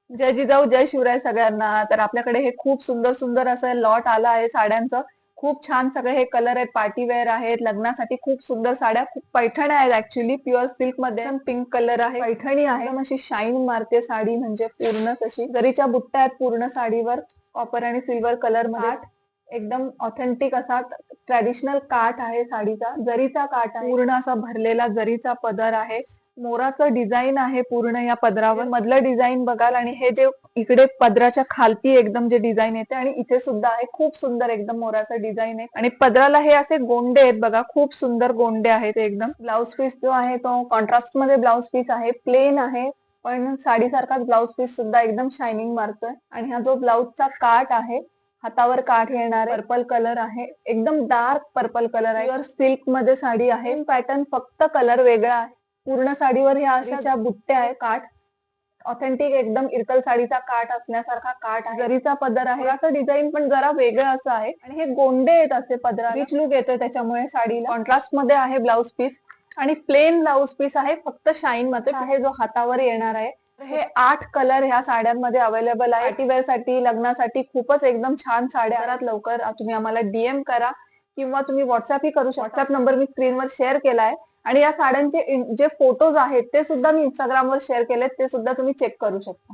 जय जिजाऊ जय शिवराय सगळ्यांना. तर आपल्याकडे हे खूप सुंदर सुंदर असं लॉट आलं आहे साड्यांचं. खूप छान सगळे हे कलर आहेत, पार्टी वेअर आहेत, लग्नासाठी खूप सुंदर साड्या, खूप पैठण्या आहेत ऍक्च्युली प्युअर सिल्क मध्ये. पिंक कलर आहे, पैठणी आहे, एकदम अशी शाईन मारते साडी, म्हणजे पूर्ण तशी जरीच्या बुट्ट्या आहेत पूर्ण साडीवर, कॉपर आणि सिल्वर कलर मध्ये. एकदम ऑथेंटिक असा ट्रॅडिशनल काठ आहे साडीचा, जरीचा काठ आहे, पूर्ण असा भरलेला जरीचा पदर आहे, मोराचं डिझाईन आहे पूर्ण या पदरावर. मधलं डिझाईन बघाल आणि हे जे इकडे पदराच्या खालती एकदम जे डिझाईन येते आणि इथे सुद्धा आहे, खूप सुंदर एकदम मोराचं डिझाईन आहे. आणि पदराला हे असे गोंडे आहेत बघा, खूप सुंदर गोंडे आहेत एकदम. ब्लाउज पीस जो आहे तो कॉन्ट्रास्ट मध्ये ब्लाउज पीस आहे, प्लेन आहे, पण साडीसारखाच ब्लाउज पीस सुद्धा एकदम शायनिंग मारतोय. आणि हा जो ब्लाउजचा काठ आहे, हातावर काठ येणार आहे, पर्पल कलर आहे, एकदम डार्क पर्पल कलर आहे, प्युअर सिल्क मध्ये साडी आहे. पॅटर्न फक्त कलर वेगळा आहे. पूर्ण साडीवर ह्या अशा बुट्ट्या आहे, काठ ऑथेंटिक एकदम इरकल साडीचा काठ असण्यासारखा काठ आहे, जरीचा पदर आहे, असं डिझाईन पण जरा वेगळं असं आहे. आणि हे गोंडे आहेत असे पदरा, रिच लुक येतोय त्याच्यामुळे साडीला. कॉन्ट्रास्ट मध्ये आहे ब्लाउज पीस आणि प्लेन ब्लाउज पीस आहे, फक्त शाईन मध्ये आहे जो हातावर येणार आहे. हे 8 कलर ह्या साड्यांमध्ये अवेलेबल आहे. पार्टी वेअर साठी, लग्नासाठी खूपच एकदम छान साड्या. घरात लवकर तुम्ही आम्हाला डीएम करा किंवा तुम्ही व्हॉट्सअपही करू शकता. व्हॉट्सअप नंबर मी स्क्रीनवर शेअर केलाय. आणि या साड्यांचे जे फोटोज आहेत ते सुद्धा मी इंस्टाग्रामवर शेअर केलेत, ते सुद्धा तुम्ही चेक करू शकता.